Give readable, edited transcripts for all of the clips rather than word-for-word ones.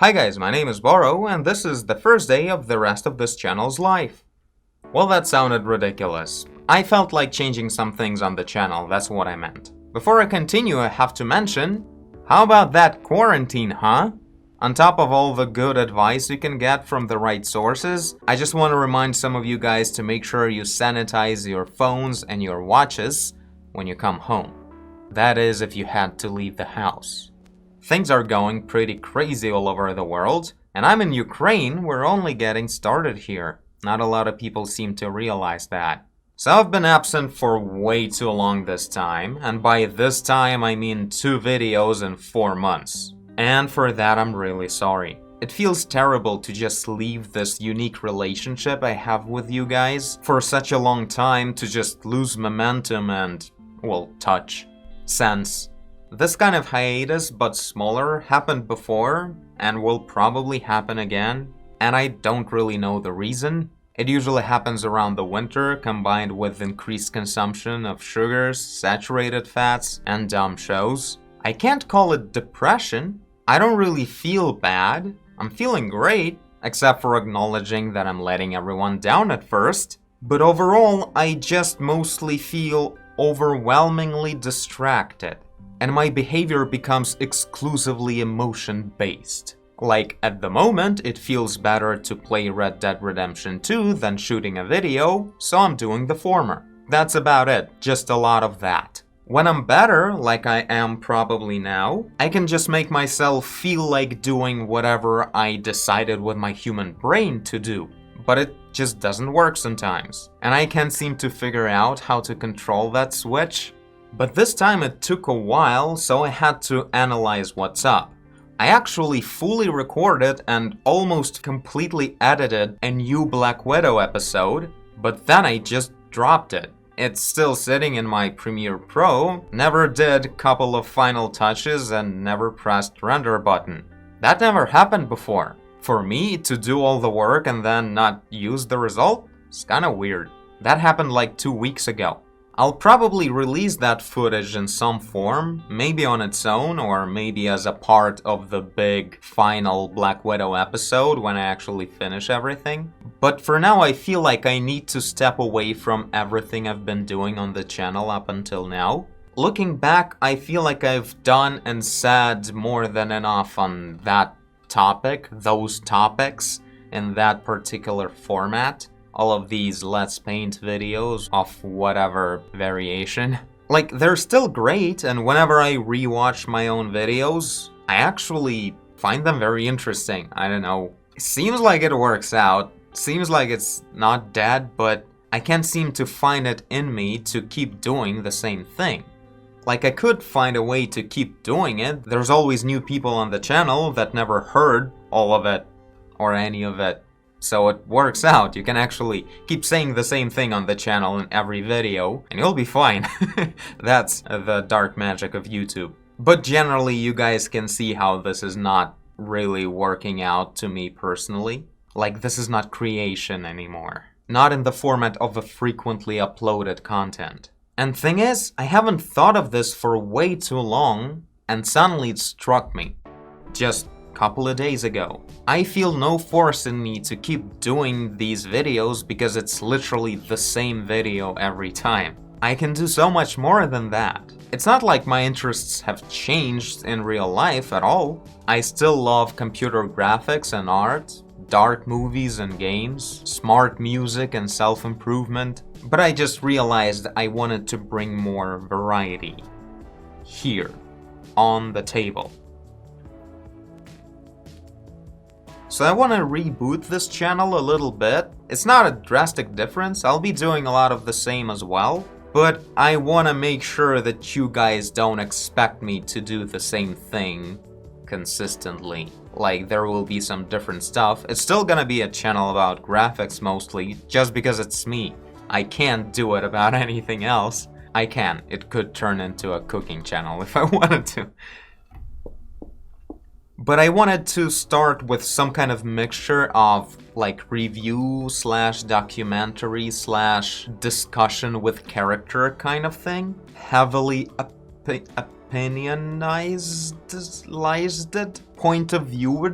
Hi guys, my name is Boro, and this is the first day of the rest of this channel's life. Well, that sounded ridiculous. I felt like changing some things on the channel, that's what I meant. Before I continue, I have to mention, how about that quarantine, huh? On top of all the good advice you can get from the right sources, I just want to remind some of you guys to make sure you sanitize your phones and your watches when you come home. That is, if you had to leave the house. Things are going pretty crazy all over the world, and I'm in Ukraine, we're only getting started here. Not a lot of people seem to realize that. So I've been absent for way too long this time, and by this time I mean 2 videos in 4 months. And for that I'm really sorry. It feels terrible to just leave this unique relationship I have with you guys for such a long time, to just lose momentum and, well, touch, sense. This kind of hiatus, but smaller, happened before, and will probably happen again, and I don't really know the reason. It usually happens around the winter, combined with increased consumption of sugars, saturated fats, and dumb shows. I can't call it depression. I don't really feel bad. I'm feeling great, except for acknowledging that I'm letting everyone down at first. But overall, I just mostly feel overwhelmingly distracted. And my behavior becomes exclusively emotion-based. Like, at the moment, it feels better to play Red Dead Redemption 2 than shooting a video, so I'm doing the former. That's about it, just a lot of that. When I'm better, like I am probably now, I can just make myself feel like doing whatever I decided with my human brain to do. But it just doesn't work sometimes. And I can't seem to figure out how to control that switch. But this time it took a while, so I had to analyze what's up. I actually fully recorded and almost completely edited a new Black Widow episode, but then I just dropped it. It's still sitting in my Premiere Pro, never did couple of final touches and never pressed render button. That never happened before. For me to do all the work and then not use the result? It's kinda weird. That happened like 2 weeks ago. I'll probably release that footage in some form, maybe on its own, or maybe as a part of the big final Black Widow episode when I actually finish everything. But for now I feel like I need to step away from everything I've been doing on the channel up until now. Looking back, I feel like I've done and said more than enough on that topic, those topics, in that particular format. All of these Let's Paint videos of whatever variation. Like, they're still great, and whenever I rewatch my own videos, I actually find them very interesting. I don't know. It seems like it works out. Seems like it's not dead, but I can't seem to find it in me to keep doing the same thing. Like, I could find a way to keep doing it. There's always new people on the channel that never heard all of it, or any of it. So it works out. You can actually keep saying the same thing on the channel in every video, and you'll be fine. That's the dark magic of YouTube. But generally, you guys can see how this is not really working out to me personally. Like, this is not creation anymore. Not in the format of a frequently uploaded content. And thing is, I haven't thought of this for way too long, and suddenly it struck me. Just couple of days ago. I feel no force in me to keep doing these videos because it's literally the same video every time. I can do so much more than that. It's not like my interests have changed in real life at all. I still love computer graphics and art, dark movies and games, smart music and self-improvement, but I just realized I wanted to bring more variety here, on the table. So I want to reboot this channel a little bit. It's not a drastic difference, I'll be doing a lot of the same as well, but I want to make sure that you guys don't expect me to do the same thing consistently. Like, there will be some different stuff. It's still gonna be a channel about graphics mostly, just because it's me. I can't do it about anything else. I can. It could turn into a cooking channel if I wanted to. But I wanted to start with some kind of mixture of like review / documentary / discussion with character kind of thing. Heavily opinionized point of view.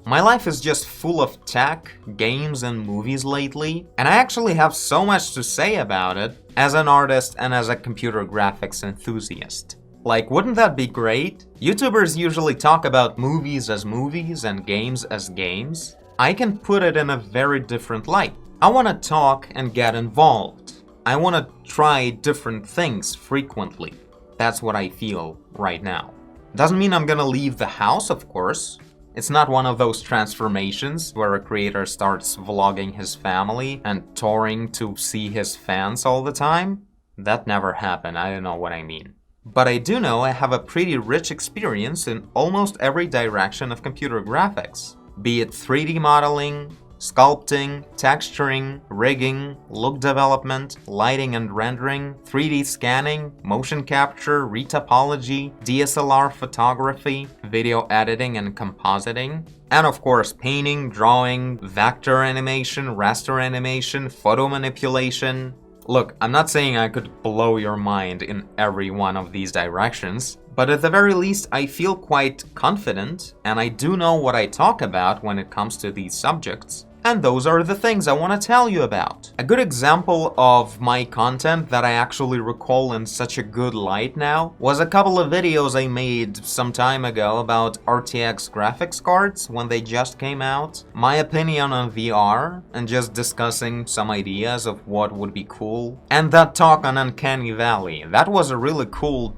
My life is just full of tech, games, and movies lately, and I actually have so much to say about it as an artist and as a computer graphics enthusiast. Like, wouldn't that be great? YouTubers usually talk about movies as movies and games as games. I can put it in a very different light. I want to talk and get involved. I want to try different things frequently. That's what I feel right now. Doesn't mean I'm gonna leave the house, of course. It's not one of those transformations where a creator starts vlogging his family and touring to see his fans all the time. That never happened, I don't know what I mean. But I do know I have a pretty rich experience in almost every direction of computer graphics. Be it 3D modeling, sculpting, texturing, rigging, look development, lighting and rendering, 3D scanning, motion capture, retopology, DSLR photography, video editing and compositing, and of course painting, drawing, vector animation, raster animation, photo manipulation. Look, I'm not saying I could blow your mind in every one of these directions, but at the very least I feel quite confident and I do know what I talk about when it comes to these subjects. And those are the things I want to tell you about. A good example of my content that I actually recall in such a good light now was a couple of videos I made some time ago about RTX graphics cards when they just came out, my opinion on VR, and just discussing some ideas of what would be cool. And that talk on Uncanny Valley, that was a really cool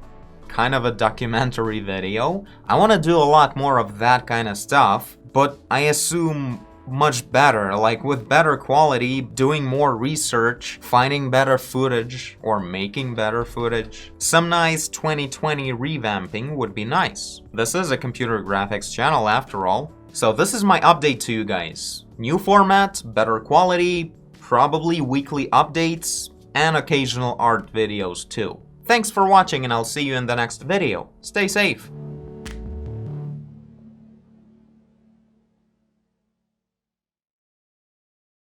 kind of a documentary video. I want to do a lot more of that kind of stuff, but I assume much better, like with better quality, doing more research, finding better footage, or making better footage. Some nice 2020 revamping would be nice. This is a computer graphics channel after all. So this is my update to you guys. New format, better quality, probably weekly updates, and occasional art videos too. Thanks for watching and I'll see you in the next video. Stay safe!